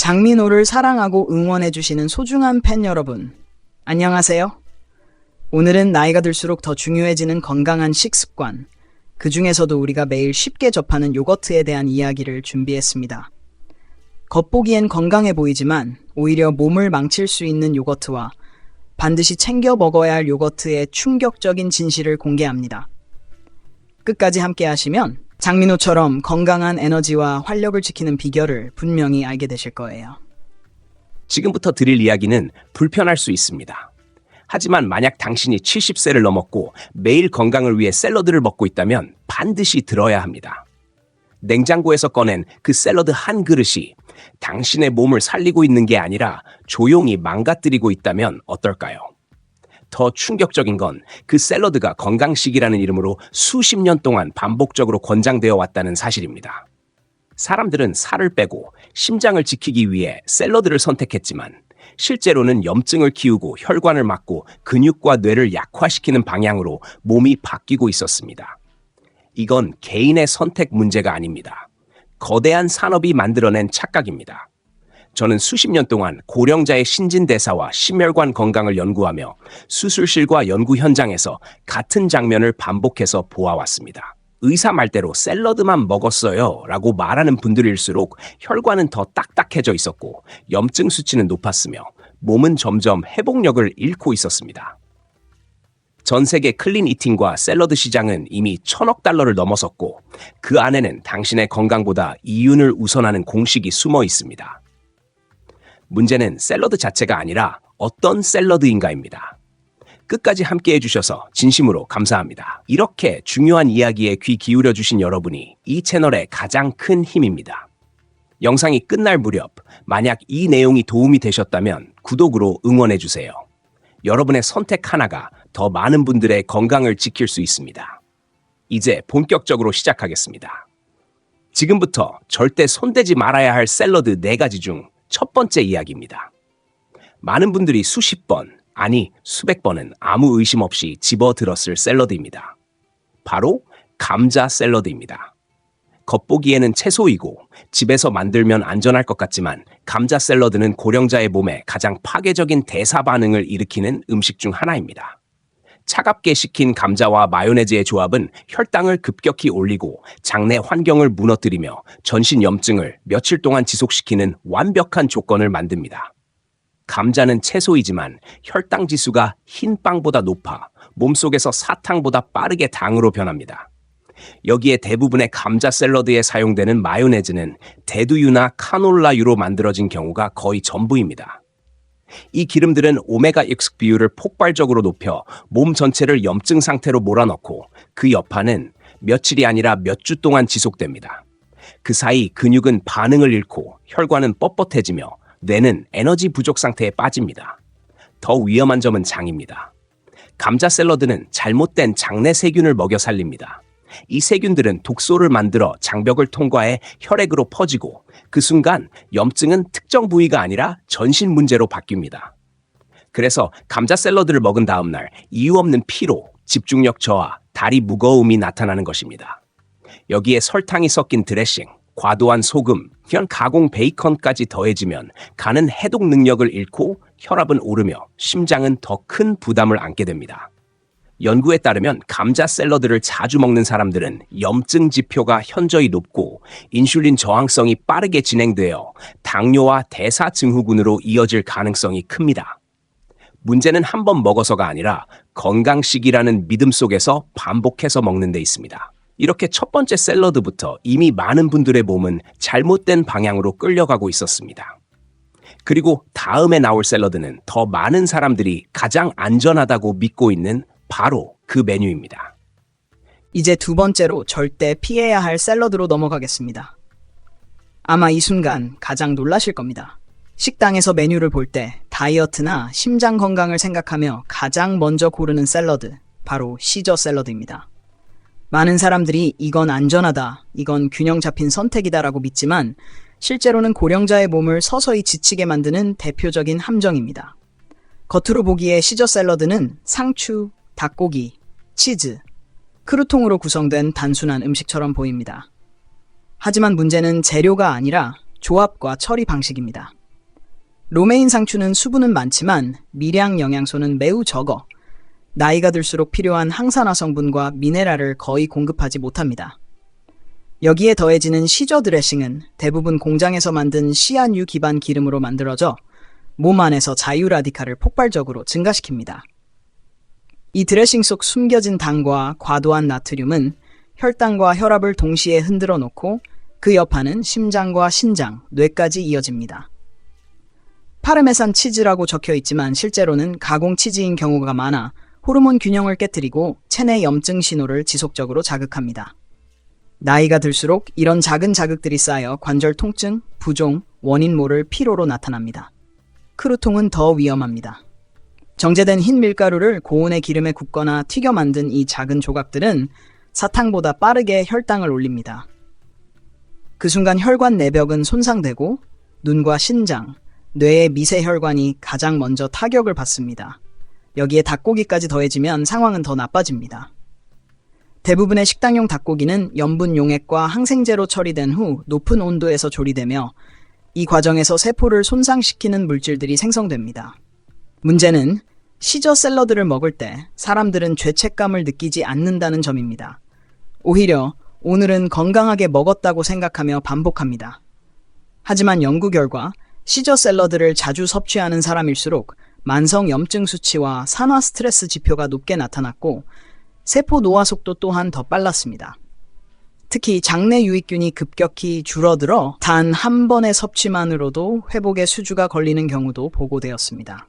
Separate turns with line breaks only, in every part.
장민호를 사랑하고 응원해주시는 소중한 팬 여러분, 안녕하세요. 오늘은 나이가 들수록 더 중요해지는 건강한 식습관, 그 중에서도 우리가 매일 쉽게 접하는 요거트에 대한 이야기를 준비했습니다. 겉보기엔 건강해 보이지만 오히려 몸을 망칠 수 있는 요거트와 반드시 챙겨 먹어야 할 요거트의 충격적인 진실을 공개합니다. 끝까지 함께 하시면 장민호처럼 건강한 에너지와 활력을 지키는 비결을 분명히 알게 되실 거예요.
지금부터 드릴 이야기는 불편할 수 있습니다. 하지만 만약 당신이 70세를 넘었고 매일 건강을 위해 샐러드를 먹고 있다면 반드시 들어야 합니다. 냉장고에서 꺼낸 그 샐러드 한 그릇이 당신의 몸을 살리고 있는 게 아니라 조용히 망가뜨리고 있다면 어떨까요? 더 충격적인 건 그 샐러드가 건강식이라는 이름으로 수십 년 동안 반복적으로 권장되어 왔다는 사실입니다. 사람들은 살을 빼고 심장을 지키기 위해 샐러드를 선택했지만 실제로는 염증을 키우고 혈관을 막고 근육과 뇌를 약화시키는 방향으로 몸이 바뀌고 있었습니다. 이건 개인의 선택 문제가 아닙니다. 거대한 산업이 만들어낸 착각입니다. 저는 수십 년 동안 고령자의 신진대사와 심혈관 건강을 연구하며 수술실과 연구 현장에서 같은 장면을 반복해서 보아왔습니다. 의사 말대로 샐러드만 먹었어요 라고 말하는 분들일수록 혈관은 더 딱딱해져 있었고 염증 수치는 높았으며 몸은 점점 회복력을 잃고 있었습니다. 전 세계 클린 이팅과 샐러드 시장은 이미 $1,000억 넘어섰고 그 안에는 당신의 건강보다 이윤을 우선하는 공식이 숨어 있습니다. 문제는 샐러드 자체가 아니라 어떤 샐러드인가입니다. 끝까지 함께 해주셔서 진심으로 감사합니다. 이렇게 중요한 이야기에 귀 기울여 주신 여러분이 이 채널의 가장 큰 힘입니다. 영상이 끝날 무렵 만약 이 내용이 도움이 되셨다면 구독으로 응원해 주세요. 여러분의 선택 하나가 더 많은 분들의 건강을 지킬 수 있습니다. 이제 본격적으로 시작하겠습니다. 지금부터 절대 손대지 말아야 할 샐러드 4가지 중 첫 번째 이야기입니다. 많은 분들이 수십 번, 아니 수백 번은 아무 의심 없이 집어들었을 샐러드입니다. 바로 감자 샐러드입니다. 겉보기에는 채소이고 집에서 만들면 안전할 것 같지만 감자 샐러드는 고령자의 몸에 가장 파괴적인 대사 반응을 일으키는 음식 중 하나입니다. 차갑게 식힌 감자와 마요네즈의 조합은 혈당을 급격히 올리고 장내 환경을 무너뜨리며 전신 염증을 며칠 동안 지속시키는 완벽한 조건을 만듭니다. 감자는 채소이지만 혈당 지수가 흰 빵보다 높아 몸속에서 사탕보다 빠르게 당으로 변합니다. 여기에 대부분의 감자 샐러드에 사용되는 마요네즈는 대두유나 카놀라유로 만들어진 경우가 거의 전부입니다. 이 기름들은 오메가6 비율을 폭발적으로 높여 몸 전체를 염증 상태로 몰아넣고 그 여파는 며칠이 아니라 몇 주 동안 지속됩니다. 그 사이 근육은 반응을 잃고 혈관은 뻣뻣해지며 뇌는 에너지 부족 상태에 빠집니다. 더 위험한 점은 장입니다. 감자 샐러드는 잘못된 장내 세균을 먹여 살립니다. 이 세균들은 독소를 만들어 장벽을 통과해 혈액으로 퍼지고 그 순간 염증은 특정 부위가 아니라 전신 문제로 바뀝니다. 그래서 감자 샐러드를 먹은 다음 날 이유 없는 피로, 집중력 저하, 다리 무거움이 나타나는 것입니다. 여기에 설탕이 섞인 드레싱, 과도한 소금, 현 가공 베이컨까지 더해지면 간은 해독 능력을 잃고 혈압은 오르며 심장은 더 큰 부담을 안게 됩니다. 연구에 따르면 감자 샐러드를 자주 먹는 사람들은 염증 지표가 현저히 높고 인슐린 저항성이 빠르게 진행되어 당뇨와 대사증후군으로 이어질 가능성이 큽니다. 문제는 한 번 먹어서가 아니라 건강식이라는 믿음 속에서 반복해서 먹는 데 있습니다. 이렇게 첫 번째 샐러드부터 이미 많은 분들의 몸은 잘못된 방향으로 끌려가고 있었습니다. 그리고 다음에 나올 샐러드는 더 많은 사람들이 가장 안전하다고 믿고 있는 바로 그 메뉴입니다.
이제 두 번째로 절대 피해야 할 샐러드로 넘어가겠습니다. 아마 이 순간 가장 놀라실 겁니다. 식당에서 메뉴를 볼 때 다이어트나 심장 건강을 생각하며 가장 먼저 고르는 샐러드, 바로 시저 샐러드입니다. 많은 사람들이 이건 안전하다, 이건 균형 잡힌 선택이다라고 믿지만 실제로는 고령자의 몸을 서서히 지치게 만드는 대표적인 함정입니다. 겉으로 보기에 시저 샐러드는 상추, 닭고기, 치즈, 크루통으로 구성된 단순한 음식처럼 보입니다. 하지만 문제는 재료가 아니라 조합과 처리 방식입니다. 로메인 상추는 수분은 많지만 미량 영양소는 매우 적어 나이가 들수록 필요한 항산화 성분과 미네랄을 거의 공급하지 못합니다. 여기에 더해지는 시저 드레싱은 대부분 공장에서 만든 시안유 기반 기름으로 만들어져 몸 안에서 자유 라디칼을 폭발적으로 증가시킵니다. 이 드레싱 속 숨겨진 당과 과도한 나트륨은 혈당과 혈압을 동시에 흔들어 놓고 그 여파는 심장과 신장, 뇌까지 이어집니다. 파르메산 치즈라고 적혀 있지만 실제로는 가공 치즈인 경우가 많아 호르몬 균형을 깨뜨리고 체내 염증 신호를 지속적으로 자극합니다. 나이가 들수록 이런 작은 자극들이 쌓여 관절 통증, 부종, 원인 모를 피로로 나타납니다. 크루통은 더 위험합니다. 정제된 흰 밀가루를 고온의 기름에 굽거나 튀겨 만든 이 작은 조각들은 사탕보다 빠르게 혈당을 올립니다. 그 순간 혈관 내벽은 손상되고 눈과 신장, 뇌의 미세혈관이 가장 먼저 타격을 받습니다. 여기에 닭고기까지 더해지면 상황은 더 나빠집니다. 대부분의 식당용 닭고기는 염분 용액과 항생제로 처리된 후 높은 온도에서 조리되며 이 과정에서 세포를 손상시키는 물질들이 생성됩니다. 문제는 시저 샐러드를 먹을 때 사람들은 죄책감을 느끼지 않는다는 점입니다. 오히려 오늘은 건강하게 먹었다고 생각하며 반복합니다. 하지만 연구 결과 시저 샐러드를 자주 섭취하는 사람일수록 만성 염증 수치와 산화 스트레스 지표가 높게 나타났고 세포 노화 속도 또한 더 빨랐습니다. 특히 장내 유익균이 급격히 줄어들어 단 한 번의 섭취만으로도 회복의 수주가 걸리는 경우도 보고되었습니다.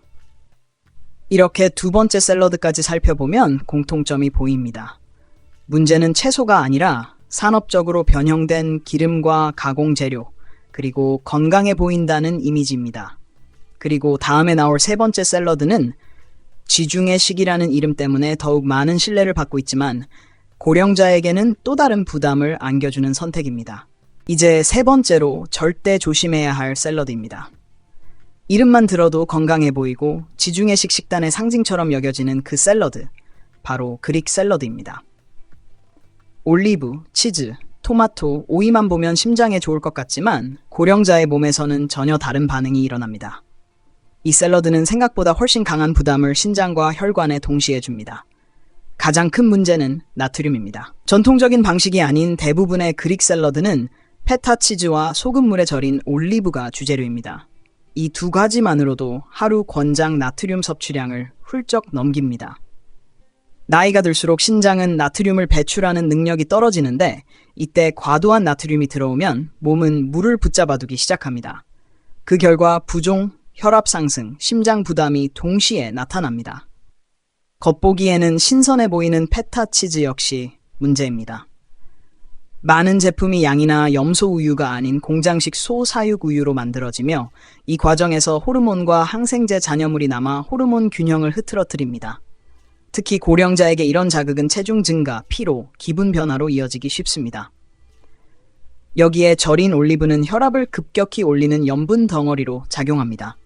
이렇게 두 번째 샐러드까지 살펴보면 공통점이 보입니다. 문제는 채소가 아니라 산업적으로 변형된 기름과 가공 재료, 그리고 건강해 보인다는 이미지입니다. 그리고 다음에 나올 세 번째 샐러드는 지중해 식이라는 이름 때문에 더욱 많은 신뢰를 받고 있지만 고령자에게는 또 다른 부담을 안겨주는 선택입니다. 이제 세 번째로 절대 조심해야 할 샐러드입니다. 이름만 들어도 건강해 보이고 지중해식 식단의 상징처럼 여겨지는 그 샐러드, 바로 그릭 샐러드입니다. 올리브, 치즈, 토마토, 오이만 보면 심장에 좋을 것 같지만 고령자의 몸에서는 전혀 다른 반응이 일어납니다. 이 샐러드는 생각보다 훨씬 강한 부담을 신장과 혈관에 동시에 줍니다. 가장 큰 문제는 나트륨입니다. 전통적인 방식이 아닌 대부분의 그릭 샐러드는 페타 치즈와 소금물에 절인 올리브가 주재료입니다. 이 두 가지만으로도 하루 권장 나트륨 섭취량을 훌쩍 넘깁니다. 나이가 들수록 신장은 나트륨을 배출하는 능력이 떨어지는데 이때 과도한 나트륨이 들어오면 몸은 물을 붙잡아두기 시작합니다. 그 결과 부종, 혈압 상승, 심장 부담이 동시에 나타납니다. 겉보기에는 신선해 보이는 페타 치즈 역시 문제입니다. 많은 제품이 양이나 염소 우유가 아닌 공장식 소사육 우유로 만들어지며 이 과정에서 호르몬과 항생제 잔여물이 남아 호르몬 균형을 흐트러뜨립니다. 특히 고령자에게 이런 자극은 체중 증가, 피로, 기분 변화로 이어지기 쉽습니다. 여기에 절인 올리브는 혈압을 급격히 올리는 염분 덩어리로 작용합니다.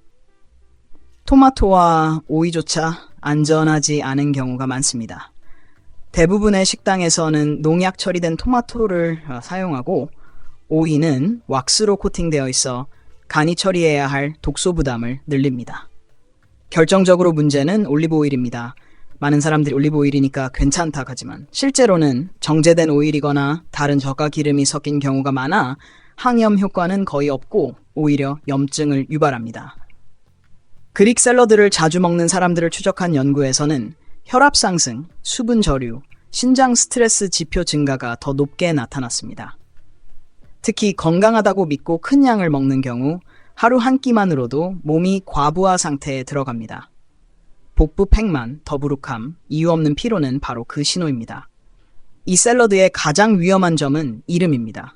토마토와 오이조차 안전하지 않은 경우가 많습니다. 대부분의 식당에서는 농약 처리된 토마토를 사용하고 오이는 왁스로 코팅되어 있어 간이 처리해야 할 독소 부담을 늘립니다. 결정적으로 문제는 올리브 오일입니다. 많은 사람들이 올리브 오일이니까 괜찮다 하지만 실제로는 정제된 오일이거나 다른 저가 기름이 섞인 경우가 많아 항염 효과는 거의 없고 오히려 염증을 유발합니다. 그릭 샐러드를 자주 먹는 사람들을 추적한 연구에서는 혈압 상승, 수분 저류, 신장 스트레스 지표 증가가 더 높게 나타났습니다. 특히 건강하다고 믿고 큰 양을 먹는 경우 하루 한 끼만으로도 몸이 과부하 상태에 들어갑니다. 복부 팽만, 더부룩함, 이유 없는 피로는 바로 그 신호입니다. 이 샐러드의 가장 위험한 점은 이름입니다.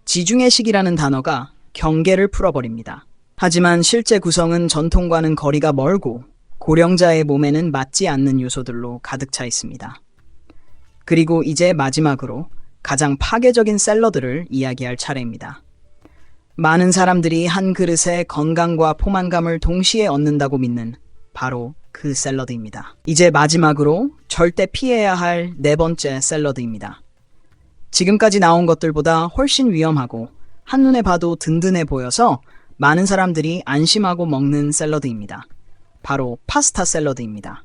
지중해식이라는 단어가 경계를 풀어버립니다. 하지만 실제 구성은 전통과는 거리가 멀고 고령자의 몸에는 맞지 않는 요소들로 가득 차 있습니다. 그리고 이제 마지막으로 가장 파괴적인 샐러드를 이야기할 차례입니다. 많은 사람들이 한 그릇에 건강과 포만감을 동시에 얻는다고 믿는 바로 그 샐러드입니다. 이제 마지막으로 절대 피해야 할 네 번째 샐러드입니다. 지금까지 나온 것들보다 훨씬 위험하고 한눈에 봐도 든든해 보여서 많은 사람들이 안심하고 먹는 샐러드입니다. 바로 파스타 샐러드입니다.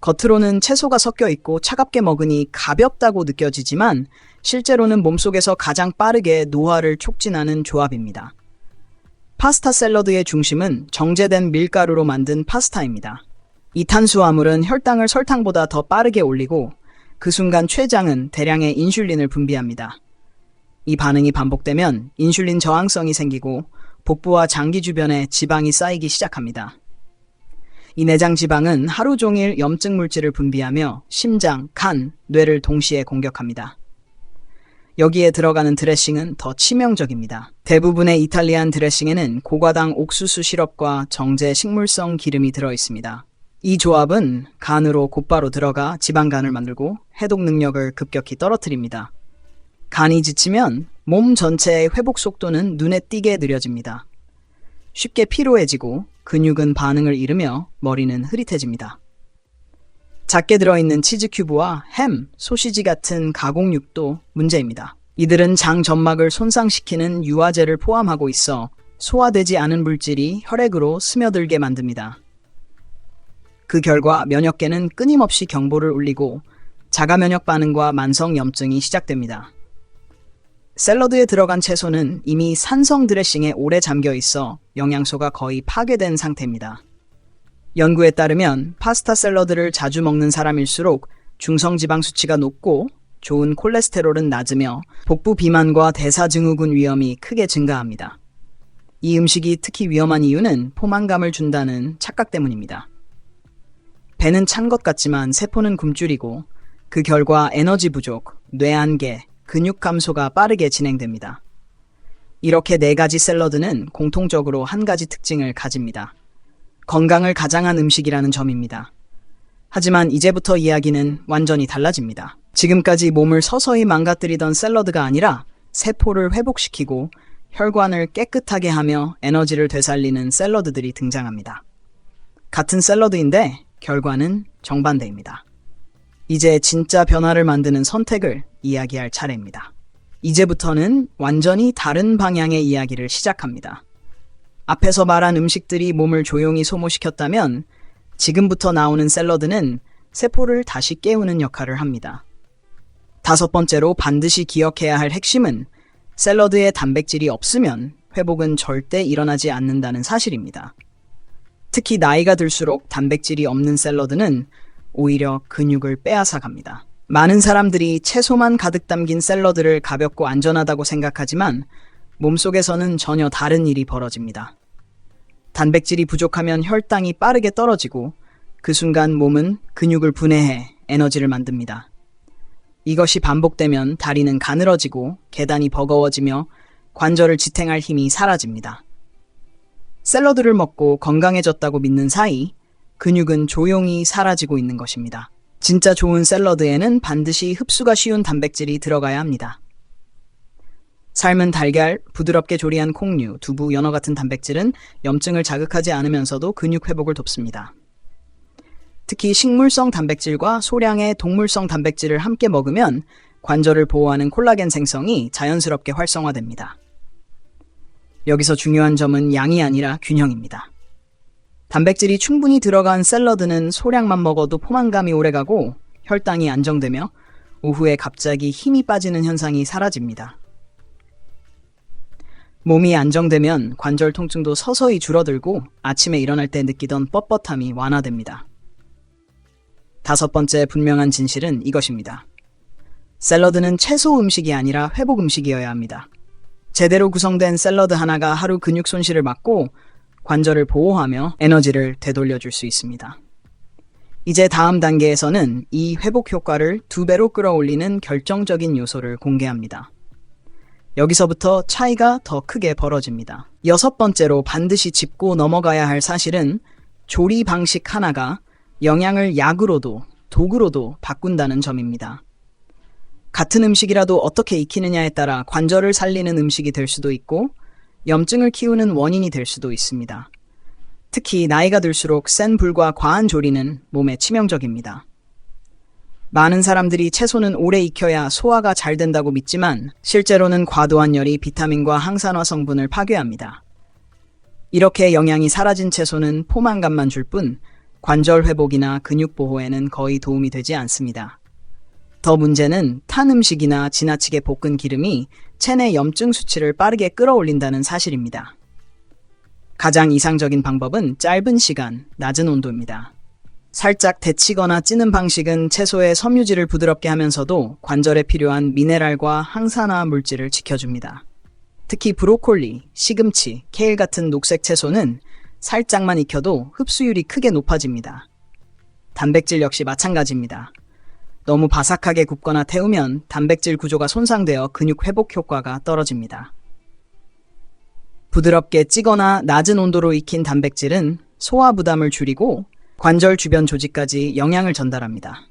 겉으로는 채소가 섞여 있고 차갑게 먹으니 가볍다고 느껴지지만 실제로는 몸속에서 가장 빠르게 노화를 촉진하는 조합입니다. 파스타 샐러드의 중심은 정제된 밀가루로 만든 파스타입니다. 이 탄수화물은 혈당을 설탕보다 더 빠르게 올리고 그 순간 췌장은 대량의 인슐린을 분비합니다. 이 반응이 반복되면 인슐린 저항성이 생기고 복부와 장기 주변에 지방이 쌓이기 시작합니다. 이 내장 지방은 하루 종일 염증 물질을 분비하며 심장, 간, 뇌를 동시에 공격합니다. 여기에 들어가는 드레싱은 더 치명적입니다. 대부분의 이탈리안 드레싱에는 고과당 옥수수 시럽과 정제 식물성 기름이 들어 있습니다. 이 조합은 간으로 곧바로 들어가 지방간을 만들고 해독 능력을 급격히 떨어뜨립니다. 간이 지치면 몸 전체의 회복 속도는 눈에 띄게 느려집니다. 쉽게 피로해지고 근육은 반응을 잃으며 머리는 흐릿해집니다. 작게 들어있는 치즈 큐브와 햄, 소시지 같은 가공육도 문제입니다. 이들은 장 점막을 손상시키는 유화제를 포함하고 있어 소화되지 않은 물질이 혈액으로 스며들게 만듭니다. 그 결과 면역계는 끊임없이 경보를 울리고 자가 면역 반응과 만성 염증이 시작됩니다. 샐러드에 들어간 채소는 이미 산성 드레싱에 오래 잠겨 있어 영양소가 거의 파괴된 상태입니다. 연구에 따르면 파스타 샐러드를 자주 먹는 사람일수록 중성지방 수치가 높고 좋은 콜레스테롤은 낮으며 복부 비만과 대사증후군 위험이 크게 증가합니다. 이 음식이 특히 위험한 이유는 포만감을 준다는 착각 때문입니다. 배는 찬 것 같지만 세포는 굶주리고 그 결과 에너지 부족, 뇌안개, 근육 감소가 빠르게 진행됩니다. 이렇게 4가지 샐러드는 공통적으로 한 가지 특징을 가집니다. 건강을 가장한 음식이라는 점입니다. 하지만 이제부터 이야기는 완전히 달라집니다. 지금까지 몸을 서서히 망가뜨리던 샐러드가 아니라 세포를 회복시키고 혈관을 깨끗하게 하며 에너지를 되살리는 샐러드들이 등장합니다. 같은 샐러드인데 결과는 정반대입니다. 이제 진짜 변화를 만드는 선택을 이야기할 차례입니다. 이제부터는 완전히 다른 방향의 이야기를 시작합니다. 앞에서 말한 음식들이 몸을 조용히 소모시켰다면 지금부터 나오는 샐러드는 세포를 다시 깨우는 역할을 합니다. 5번째로 반드시 기억해야 할 핵심은 샐러드에 단백질이 없으면 회복은 절대 일어나지 않는다는 사실입니다. 특히 나이가 들수록 단백질이 없는 샐러드는 오히려 근육을 빼앗아 갑니다. 많은 사람들이 채소만 가득 담긴 샐러드를 가볍고 안전하다고 생각하지만 몸속에서는 전혀 다른 일이 벌어집니다. 단백질이 부족하면 혈당이 빠르게 떨어지고 그 순간 몸은 근육을 분해해 에너지를 만듭니다. 이것이 반복되면 다리는 가늘어지고 계단이 버거워지며 관절을 지탱할 힘이 사라집니다. 샐러드를 먹고 건강해졌다고 믿는 사이 근육은 조용히 사라지고 있는 것입니다. 진짜 좋은 샐러드에는 반드시 흡수가 쉬운 단백질이 들어가야 합니다. 삶은 달걀, 부드럽게 조리한 콩류, 두부, 연어 같은 단백질은 염증을 자극하지 않으면서도 근육 회복을 돕습니다. 특히 식물성 단백질과 소량의 동물성 단백질을 함께 먹으면 관절을 보호하는 콜라겐 생성이 자연스럽게 활성화됩니다. 여기서 중요한 점은 양이 아니라 균형입니다. 단백질이 충분히 들어간 샐러드는 소량만 먹어도 포만감이 오래가고 혈당이 안정되며 오후에 갑자기 힘이 빠지는 현상이 사라집니다. 몸이 안정되면 관절 통증도 서서히 줄어들고 아침에 일어날 때 느끼던 뻣뻣함이 완화됩니다. 5번째 분명한 진실은 이것입니다. 샐러드는 채소 음식이 아니라 회복 음식이어야 합니다. 제대로 구성된 샐러드 하나가 하루 근육 손실을 막고 관절을 보호하며 에너지를 되돌려줄 수 있습니다. 이제 다음 단계에서는 이 회복 효과를 2배로 끌어올리는 결정적인 요소를 공개합니다. 여기서부터 차이가 더 크게 벌어집니다. 6번째로 반드시 짚고 넘어가야 할 사실은 조리 방식 하나가 영양을 약으로도 독으로도 바꾼다는 점입니다. 같은 음식이라도 어떻게 익히느냐에 따라 관절을 살리는 음식이 될 수도 있고 염증을 키우는 원인이 될 수도 있습니다. 특히 나이가 들수록 센 불과 과한 조리는 몸에 치명적입니다. 많은 사람들이 채소는 오래 익혀야 소화가 잘 된다고 믿지만 실제로는 과도한 열이 비타민과 항산화 성분을 파괴합니다. 이렇게 영양이 사라진 채소는 포만감만 줄 뿐 관절 회복이나 근육 보호에는 거의 도움이 되지 않습니다. 더 문제는 탄 음식이나 지나치게 볶은 기름이 체내 염증 수치를 빠르게 끌어올린다는 사실입니다. 가장 이상적인 방법은 짧은 시간, 낮은 온도입니다. 살짝 데치거나 찌는 방식은 채소의 섬유질을 부드럽게 하면서도 관절에 필요한 미네랄과 항산화 물질을 지켜줍니다. 특히 브로콜리, 시금치, 케일 같은 녹색 채소는 살짝만 익혀도 흡수율이 크게 높아집니다. 단백질 역시 마찬가지입니다. 너무 바삭하게 굽거나 태우면 단백질 구조가 손상되어 근육 회복 효과가 떨어집니다. 부드럽게 찌거나 낮은 온도로 익힌 단백질은 소화 부담을 줄이고 관절 주변 조직까지 영양을 전달합니다.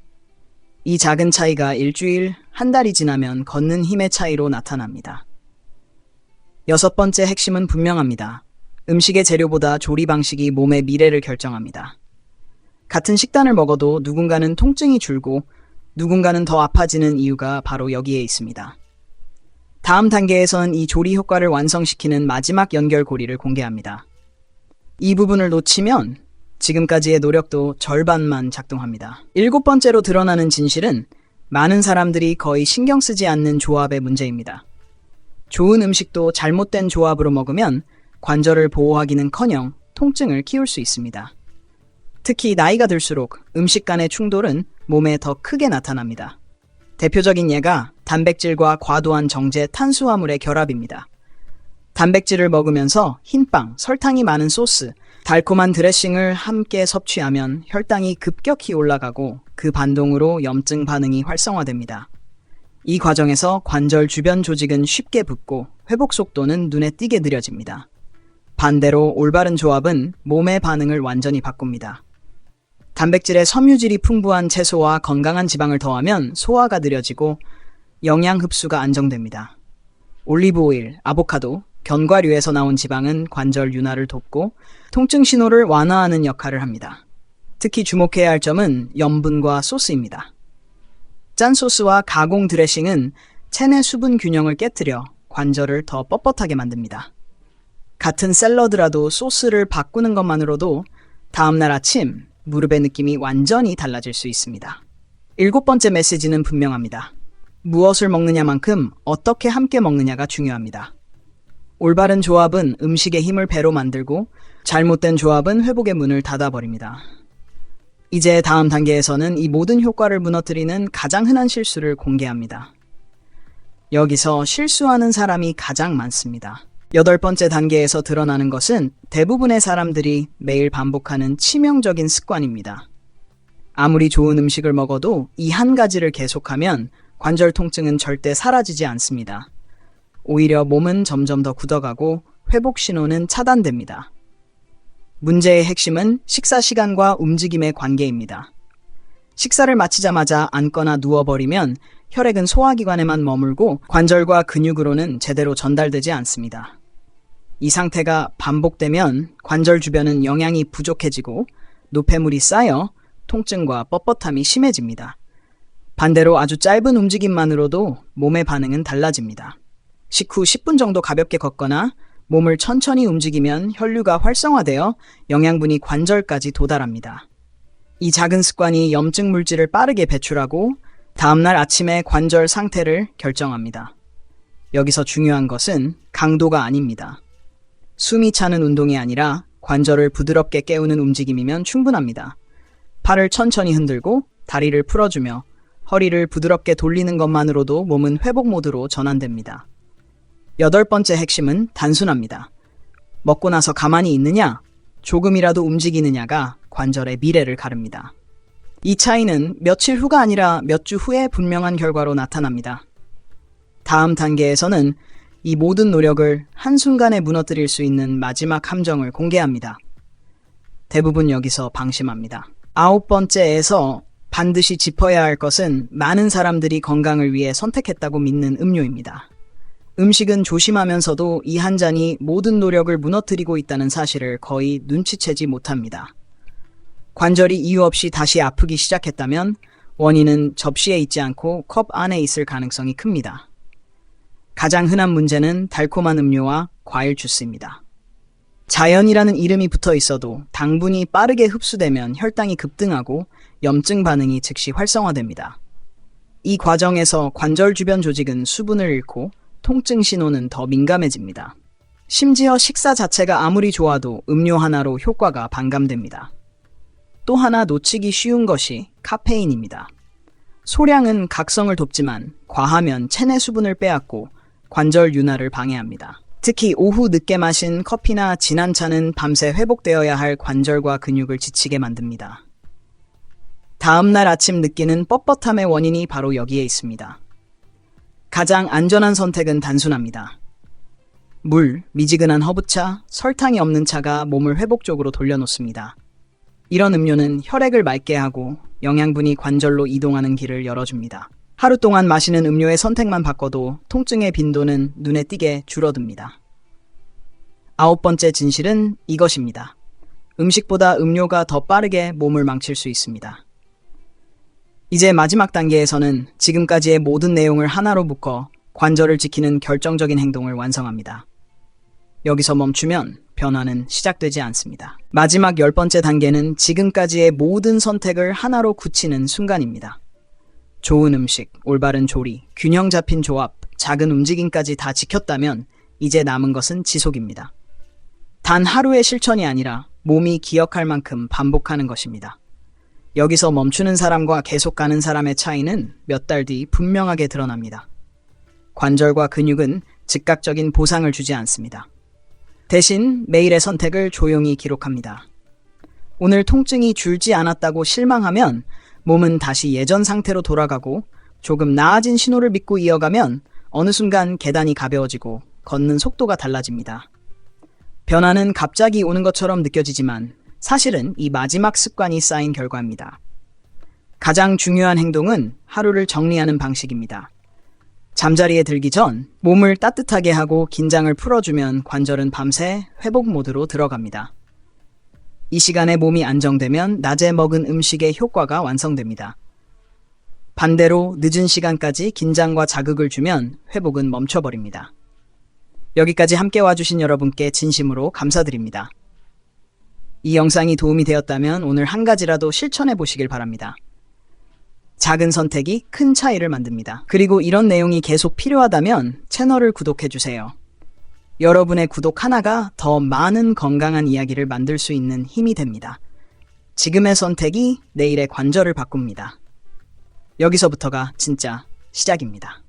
이 작은 차이가 일주일, 한 달이 지나면 걷는 힘의 차이로 나타납니다. 6번째 핵심은 분명합니다. 음식의 재료보다 조리 방식이 몸의 미래를 결정합니다. 같은 식단을 먹어도 누군가는 통증이 줄고 누군가는 더 아파지는 이유가 바로 여기에 있습니다. 다음 단계에선 이 조리 효과를 완성시키는 마지막 연결고리를 공개합니다. 이 부분을 놓치면 지금까지의 노력도 절반만 작동합니다. 7번째로 드러나는 진실은 많은 사람들이 거의 신경 쓰지 않는 조합의 문제입니다. 좋은 음식도 잘못된 조합으로 먹으면 관절을 보호하기는커녕 통증을 키울 수 있습니다. 특히 나이가 들수록 음식 간의 충돌은 몸에 더 크게 나타납니다. 대표적인 예가 단백질과 과도한 정제 탄수화물의 결합입니다. 단백질을 먹으면서 흰빵, 설탕이 많은 소스, 달콤한 드레싱을 함께 섭취하면 혈당이 급격히 올라가고 그 반동으로 염증 반응이 활성화됩니다. 이 과정에서 관절 주변 조직은 쉽게 붓고 회복 속도는 눈에 띄게 느려집니다. 반대로 올바른 조합은 몸의 반응을 완전히 바꿉니다. 단백질의 섬유질이 풍부한 채소와 건강한 지방을 더하면 소화가 느려지고 영양 흡수가 안정됩니다. 올리브 오일, 아보카도, 견과류에서 나온 지방은 관절 윤활을 돕고 통증 신호를 완화하는 역할을 합니다. 특히 주목해야 할 점은 염분과 소스입니다. 짠 소스와 가공 드레싱은 체내 수분 균형을 깨뜨려 관절을 더 뻣뻣하게 만듭니다. 같은 샐러드라도 소스를 바꾸는 것만으로도 다음날 아침 무릎의 느낌이 완전히 달라질 수 있습니다. 7번째 메시지는 분명합니다. 무엇을 먹느냐만큼 어떻게 함께 먹느냐가 중요합니다. 올바른 조합은 음식의 힘을 배로 만들고 잘못된 조합은 회복의 문을 닫아버립니다. 이제 다음 단계에서는 이 모든 효과를 무너뜨리는 가장 흔한 실수를 공개합니다. 여기서 실수하는 사람이 가장 많습니다. 8번째 단계에서 드러나는 것은 대부분의 사람들이 매일 반복하는 치명적인 습관입니다. 아무리 좋은 음식을 먹어도 이 한 가지를 계속하면 관절 통증은 절대 사라지지 않습니다. 오히려 몸은 점점 더 굳어가고 회복 신호는 차단됩니다. 문제의 핵심은 식사 시간과 움직임의 관계입니다. 식사를 마치자마자 앉거나 누워버리면 혈액은 소화기관에만 머물고 관절과 근육으로는 제대로 전달되지 않습니다. 이 상태가 반복되면 관절 주변은 영양이 부족해지고 노폐물이 쌓여 통증과 뻣뻣함이 심해집니다. 반대로 아주 짧은 움직임만으로도 몸의 반응은 달라집니다. 식후 10분 정도 가볍게 걷거나 몸을 천천히 움직이면 혈류가 활성화되어 영양분이 관절까지 도달합니다. 이 작은 습관이 염증 물질을 빠르게 배출하고 다음날 아침의 관절 상태를 결정합니다. 여기서 중요한 것은 강도가 아닙니다. 숨이 차는 운동이 아니라 관절을 부드럽게 깨우는 움직임이면 충분합니다. 팔을 천천히 흔들고 다리를 풀어주며 허리를 부드럽게 돌리는 것만으로도 몸은 회복 모드로 전환됩니다. 8번째 핵심은 단순합니다. 먹고 나서 가만히 있느냐, 조금이라도 움직이느냐가 관절의 미래를 가릅니다. 이 차이는 며칠 후가 아니라 몇 주 후에 분명한 결과로 나타납니다. 다음 단계에서는 이 모든 노력을 한순간에 무너뜨릴 수 있는 마지막 함정을 공개합니다. 대부분 여기서 방심합니다. 9번째에서 반드시 짚어야 할 것은 많은 사람들이 건강을 위해 선택했다고 믿는 음료입니다. 음식은 조심하면서도 이 한 잔이 모든 노력을 무너뜨리고 있다는 사실을 거의 눈치채지 못합니다. 관절이 이유 없이 다시 아프기 시작했다면 원인은 접시에 있지 않고 컵 안에 있을 가능성이 큽니다. 가장 흔한 문제는 달콤한 음료와 과일 주스입니다. 자연이라는 이름이 붙어 있어도 당분이 빠르게 흡수되면 혈당이 급등하고 염증 반응이 즉시 활성화됩니다. 이 과정에서 관절 주변 조직은 수분을 잃고 통증 신호는 더 민감해집니다. 심지어 식사 자체가 아무리 좋아도 음료 하나로 효과가 반감됩니다. 또 하나 놓치기 쉬운 것이 카페인입니다. 소량은 각성을 돕지만 과하면 체내 수분을 빼앗고 관절 윤활을 방해합니다. 특히 오후 늦게 마신 커피나 진한 차는 밤새 회복되어야 할 관절과 근육을 지치게 만듭니다. 다음날 아침 느끼는 뻣뻣함의 원인이 바로 여기에 있습니다. 가장 안전한 선택은 단순합니다. 물, 미지근한 허브차, 설탕이 없는 차가 몸을 회복적으로 돌려놓습니다. 이런 음료는 혈액을 맑게 하고 영양분이 관절로 이동하는 길을 열어줍니다. 하루 동안 마시는 음료의 선택만 바꿔도 통증의 빈도는 눈에 띄게 줄어듭니다. 9번째 진실은 이것입니다. 음식보다 음료가 더 빠르게 몸을 망칠 수 있습니다. 이제 마지막 단계에서는 지금까지의 모든 내용을 하나로 묶어 관절을 지키는 결정적인 행동을 완성합니다. 여기서 멈추면 변화는 시작되지 않습니다. 마지막 10번째 단계는 지금까지의 모든 선택을 하나로 굳히는 순간입니다. 좋은 음식, 올바른 조리, 균형 잡힌 조합, 작은 움직임까지 다 지켰다면 이제 남은 것은 지속입니다. 단 하루의 실천이 아니라 몸이 기억할 만큼 반복하는 것입니다. 여기서 멈추는 사람과 계속 가는 사람의 차이는 몇 달 뒤 분명하게 드러납니다. 관절과 근육은 즉각적인 보상을 주지 않습니다. 대신 매일의 선택을 조용히 기록합니다. 오늘 통증이 줄지 않았다고 실망하면 몸은 다시 예전 상태로 돌아가고 조금 나아진 신호를 믿고 이어가면 어느 순간 계단이 가벼워지고 걷는 속도가 달라집니다. 변화는 갑자기 오는 것처럼 느껴지지만 사실은 이 마지막 습관이 쌓인 결과입니다. 가장 중요한 행동은 하루를 정리하는 방식입니다. 잠자리에 들기 전 몸을 따뜻하게 하고 긴장을 풀어주면 관절은 밤새 회복 모드로 들어갑니다. 이 시간에 몸이 안정되면 낮에 먹은 음식의 효과가 완성됩니다. 반대로 늦은 시간까지 긴장과 자극을 주면 회복은 멈춰버립니다. 여기까지 함께 와주신 여러분께 진심으로 감사드립니다. 이 영상이 도움이 되었다면 오늘 한 가지라도 실천해 보시길 바랍니다. 작은 선택이 큰 차이를 만듭니다. 그리고 이런 내용이 계속 필요하다면 채널을 구독해주세요. 여러분의 구독 하나가 더 많은 건강한 이야기를 만들 수 있는 힘이 됩니다. 지금의 선택이 내일의 관절을 바꿉니다. 여기서부터가 진짜 시작입니다.